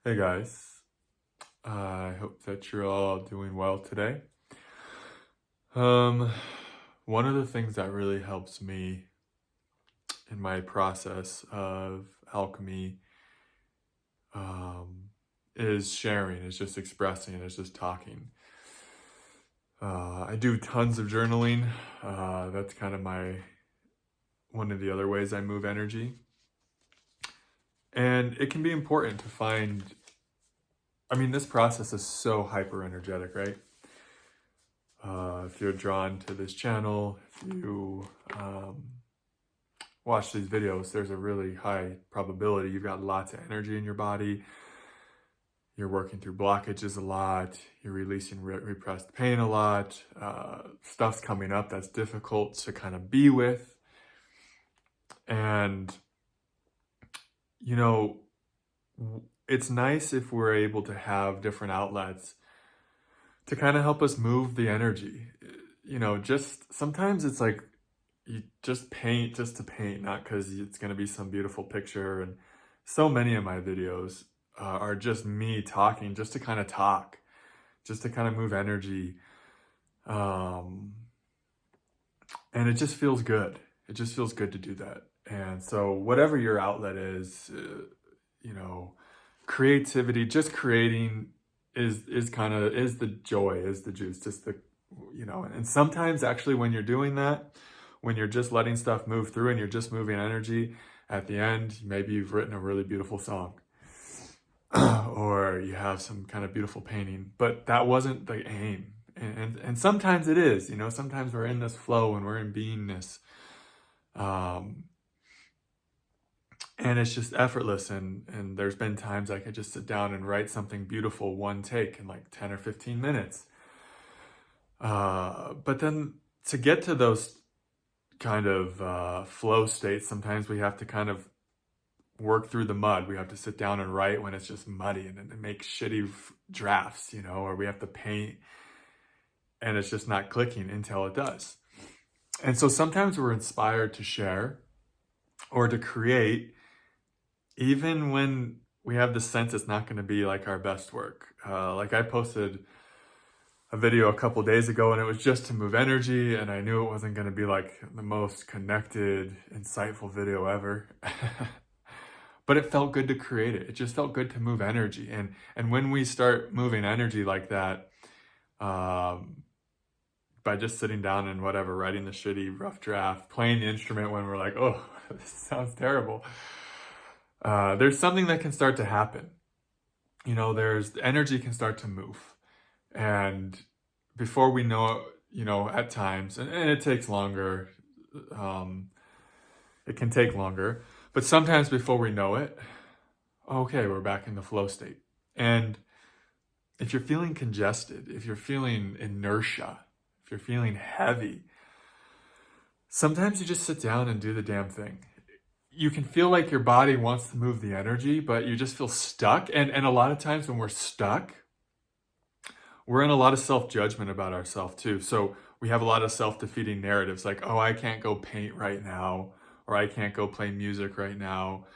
Hey guys, I hope that you're all doing well today. Um, One of the things that really helps me in my process of alchemy, um, is sharing, is just expressing, is just talking. I do tons of journaling. That's kind of one of the other ways I move energy. And it can be important to find, this process is so hyper energetic, right? If you're drawn to this channel, if you watch these videos, there's a really high probability you've got lots of energy in your body. You're working through blockages a lot. You're releasing repressed pain a lot. Stuff's coming up that's difficult to kind of be with. And, you know, it's nice if we're able to have different outlets to kind of help us move the energy. Just sometimes it's like you just paint just to paint, not because it's going to be some beautiful picture. And so many of my videos are just me talking, just to kind of talk, just to kind of move energy. And it just feels good. It just feels good to do that. And so whatever your outlet is, creativity, just creating is the joy, is the juice, just and sometimes actually when you're doing that, when you're just letting stuff move through and you're just moving energy, at the end, maybe you've written a really beautiful song or you have some kind of beautiful painting, but that wasn't the aim. And sometimes it is, sometimes we're in this flow and we're in beingness. And it's just effortless. And there's been times I could just sit down and write something beautiful, one take in like 10 or 15 minutes. But then to get to those kind of flow states, sometimes we have to kind of work through the mud. We have to sit down and write when it's just muddy and make shitty drafts, or we have to paint and it's just not clicking until it does. And so sometimes we're inspired to share or to create, even when we have the sense it's not going to be like our best work. Like I posted a video a couple days ago and it was just to move energy, and I knew it wasn't going to be like the most connected, insightful video ever. But it felt good to create it. It just felt good to move energy. And when we start moving energy like that, by just sitting down and writing the shitty rough draft, playing the instrument when we're like, oh, this sounds terrible. There's something that can start to happen. There's energy can start to move. And before we know it, at times, and it takes longer, it can take longer, but sometimes before we know it, okay, we're back in the flow state. And if you're feeling congested, if you're feeling inertia, if you're feeling heavy, sometimes you just sit down and do the damn thing. You can feel like your body wants to move the energy, but you just feel stuck. And a lot of times when we're stuck, we're in a lot of self-judgment about ourselves too. So we have a lot of self-defeating narratives like, oh, I can't go paint right now, or I can't go play music right now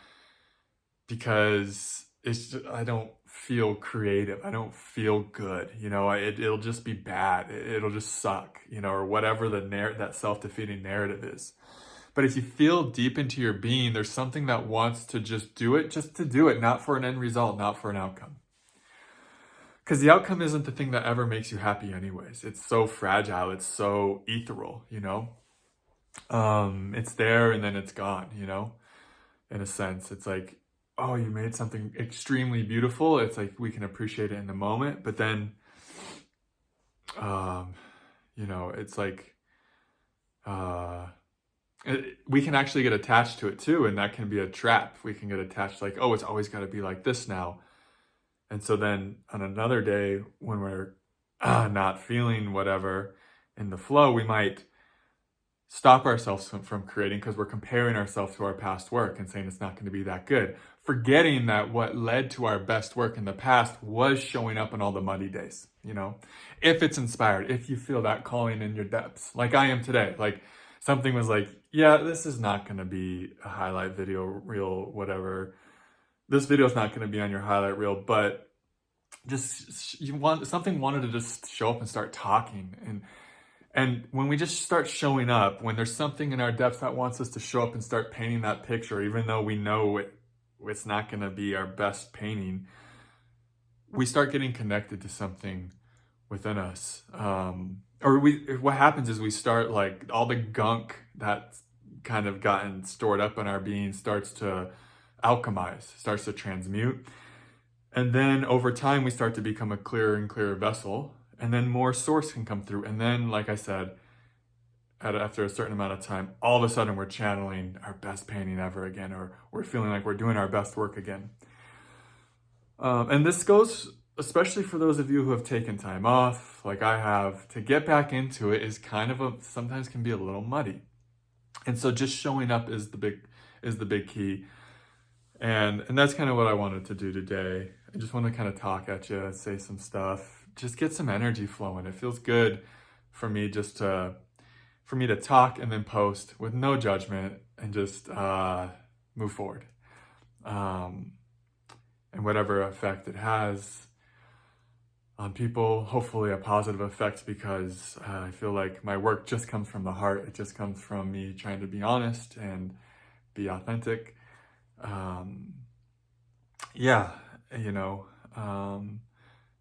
because I don't feel creative. I don't feel good. It'll just be bad. It'll just suck, or whatever that self-defeating narrative is. But if you feel deep into your being, there's something that wants to just do it, just to do it, not for an end result, not for an outcome. Because the outcome isn't the thing that ever makes you happy anyways. It's so fragile. It's so ethereal, It's there and then it's gone, in a sense. It's like, oh, you made something extremely beautiful. It's like we can appreciate it in the moment, but then, it's like, we can actually get attached to it too, and that can be a trap. We can get attached like, oh, it's always got to be like this now. And so then on another day when we're not feeling whatever in the flow, we might stop ourselves from creating because we're comparing ourselves to our past work and saying it's not going to be that good, forgetting that what led to our best work in the past was showing up in all the muddy days. If it's inspired, if you feel that calling in your depths, like I am today, like something was like, yeah, this is not going to be a highlight video, reel, whatever, this video is not going to be on your highlight reel, but just something wanted to just show up and start talking. And when we just start showing up, when there's something in our depths that wants us to show up and start painting that picture, even though we know it's not going to be our best painting, we start getting connected to something within us. What happens is we start, like, all the gunk that's kind of gotten stored up in our being starts to alchemize, starts to transmute. And then over time, we start to become a clearer and clearer vessel. And then more source can come through. And then, like I said, after a certain amount of time, all of a sudden we're channeling our best painting ever again, or we're feeling like we're doing our best work again. And this goes especially for those of you who have taken time off, like I have. To get back into it is kind of sometimes can be a little muddy. And so just showing up is the big key. And that's kind of what I wanted to do today. I just want to kind of talk at you, say some stuff, just get some energy flowing. It feels good for me to talk and then post with no judgment and just move forward. And whatever effect it has on people, hopefully a positive effect, because I feel like my work just comes from the heart. It just comes from me trying to be honest and be authentic. But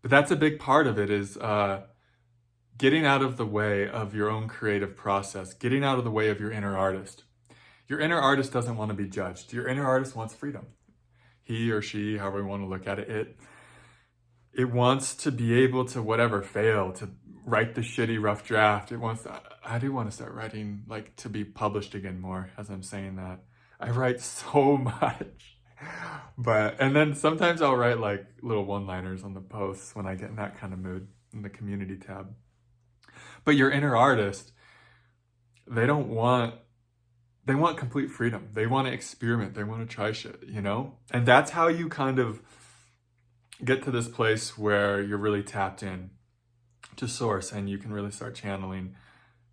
that's a big part of it, is getting out of the way of your own creative process, getting out of the way of your inner artist. Your inner artist doesn't want to be judged. Your inner artist wants freedom. He or she, however you want to look at it, it wants to be able to fail, to write the shitty rough draft. I do want to start writing, like, to be published again more as I'm saying that. I write so much. And then sometimes I'll write like little one-liners on the posts when I get in that kind of mood in the community tab. But your inner artist, they want complete freedom. They want to experiment. They want to try shit, And that's how you kind of get to this place where you're really tapped in to source and you can really start channeling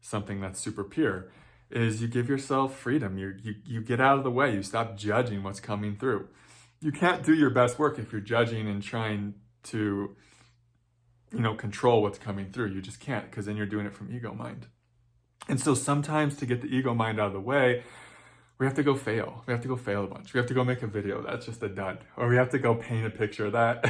something that's super pure. Is you give yourself freedom. You get out of the way. You stop judging what's coming through. You can't do your best work if you're judging and trying to, control what's coming through. You just can't, because then you're doing it from ego mind. And so sometimes to get the ego mind out of the way, we have to go fail. We have to go fail a bunch. We have to go make a video that's just a dud. Or we have to go paint a picture of that.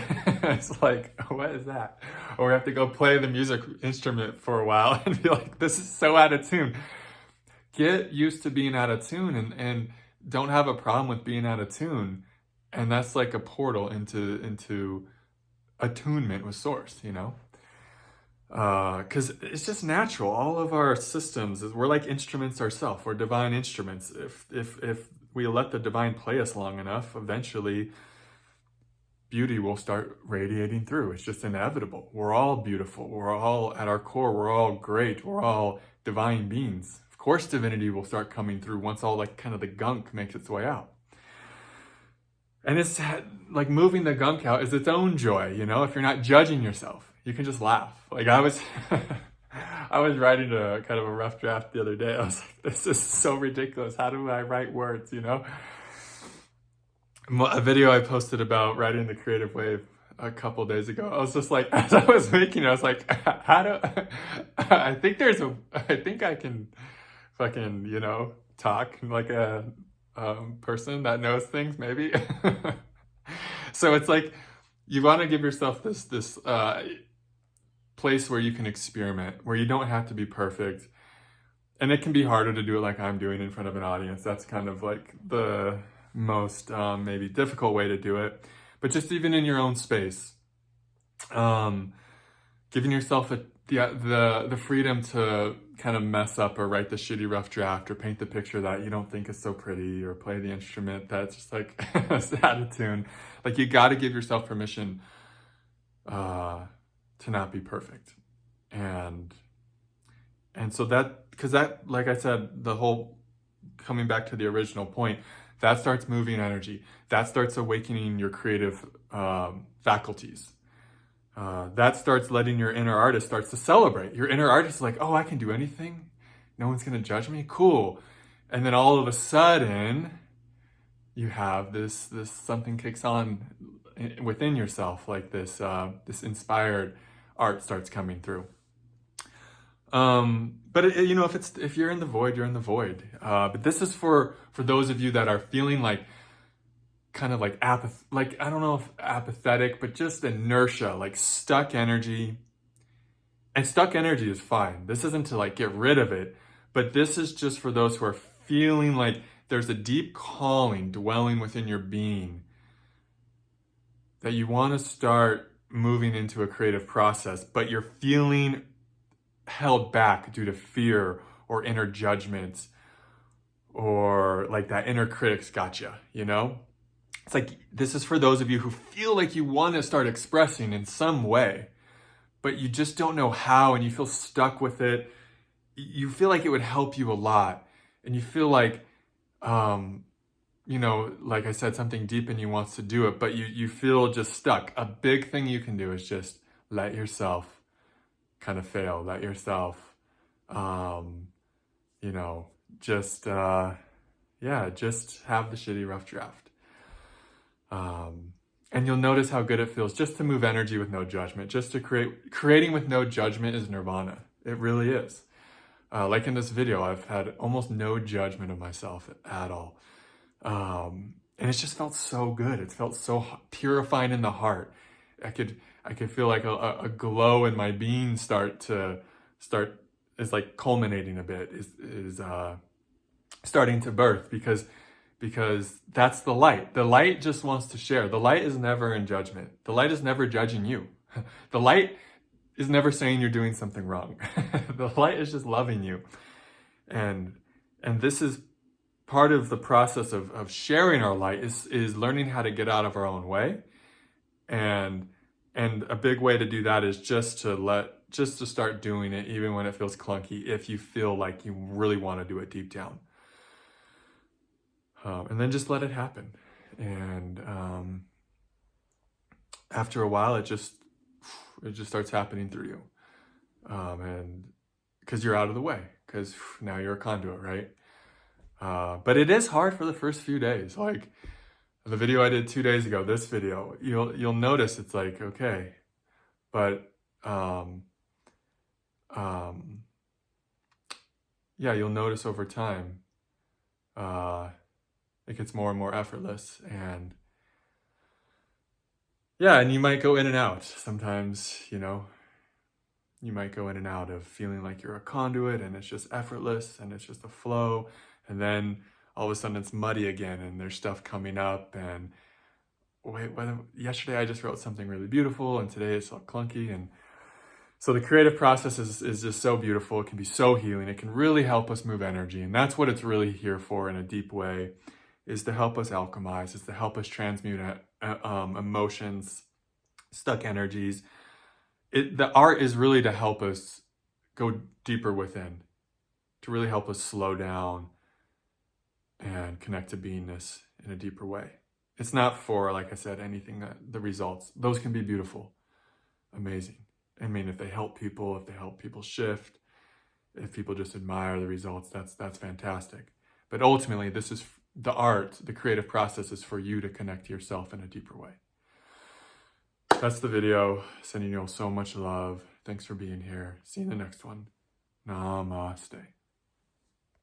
It's like, what is that? Or we have to go play the music instrument for a while and be like, this is so out of tune. Get used to being out of tune and don't have a problem with being out of tune. And that's like a portal into attunement with source, because it's just natural. All of our systems, we're like instruments ourselves. We're divine instruments. If we let the divine play us long enough, eventually beauty will start radiating through. It's just inevitable. We're all beautiful. We're all, at our core, we're all great. We're all divine beings. Of course, divinity will start coming through once all like kind of the gunk makes its way out. And it's like moving the gunk out is its own joy, if you're not judging yourself. You can just laugh. Like I was writing a kind of a rough draft the other day. I was like, this is so ridiculous. How do I write words, A video I posted about writing the creative wave a couple days ago. I was just like, as I was making it, I was like, I think I can fucking, talk like a person that knows things, maybe. So it's like, you want to give yourself this place where you can experiment, where you don't have to be perfect. And it can be harder to do it like I'm doing in front of an audience. That's kind of like the most maybe difficult way to do it. But just even in your own space, giving yourself the freedom to kind of mess up or write the shitty rough draft or paint the picture that you don't think is so pretty or play the instrument that's just like out of tune. Like you got to give yourself permission to not be perfect. And so because that, like I said, the whole coming back to the original point, that starts moving energy. That starts awakening your creative faculties. That starts letting your inner artist starts to celebrate. Your inner artist is like, oh, I can do anything. No one's going to judge me. Cool. And then all of a sudden, you have this something kicks on within yourself, like this inspired art starts coming through. But if you're in the void, you're in the void. But this is for those of you that are feeling like kind of like I don't know if apathetic, but just inertia, like stuck energy. And stuck energy is fine. This isn't to like get rid of it, but this is just for those who are feeling like there's a deep calling dwelling within your being, that you want to start moving into a creative process, but you're feeling held back due to fear or inner judgments, or like that inner critic's gotcha, It's like, this is for those of you who feel like you want to start expressing in some way, but you just don't know how, and you feel stuck with it. You feel like it would help you a lot, and you feel like, like I said, something deep in you wants to do it, but you feel just stuck. A big thing you can do is just let yourself kind of fail. Let yourself, just have the shitty rough draft. And you'll notice how good it feels just to move energy with no judgment, just to creating with no judgment is nirvana. It really is. Like in this video, I've had almost no judgment of myself at all. And it's just felt so good. It felt so purifying in the heart. I could feel like a glow in my being is like culminating a bit, is starting to birth, because that's the light. The light just wants to share. The light is never in judgment. The light is never judging you. The light is never saying you're doing something wrong. The light is just loving you. And this is part of the process of sharing our light, is learning how to get out of our own way. And a big way to do that is just to start doing it, even when it feels clunky, if you feel like you really want to do it deep down. And then just let it happen. And after a while, it just starts happening through you. And because you're out of the way, because now you're a conduit, right? But it is hard for the first few days. Like the video I did 2 days ago, this video, you'll notice it's like, okay, but you'll notice over time, it gets more and more effortless, and you might go in and out. Sometimes, you might go in and out of feeling like you're a conduit and it's just effortless and it's just a flow. And then all of a sudden it's muddy again and there's stuff coming up, and yesterday I just wrote something really beautiful and today it's all clunky. And so the creative process is just so beautiful. It can be so healing. It can really help us move energy. And that's what it's really here for in a deep way, is to help us alchemize, is to help us transmute emotions, stuck energies. The art is really to help us go deeper within, to really help us slow down and connect to beingness in a deeper way. It's not for, like I said, anything the results. Those can be beautiful, amazing. I mean, if they help people shift, if people just admire the results, that's fantastic. But ultimately, this is the art, the creative process is for you to connect to yourself in a deeper way. That's the video. Sending you all so much love. Thanks for being here. See you in the next one. Namaste.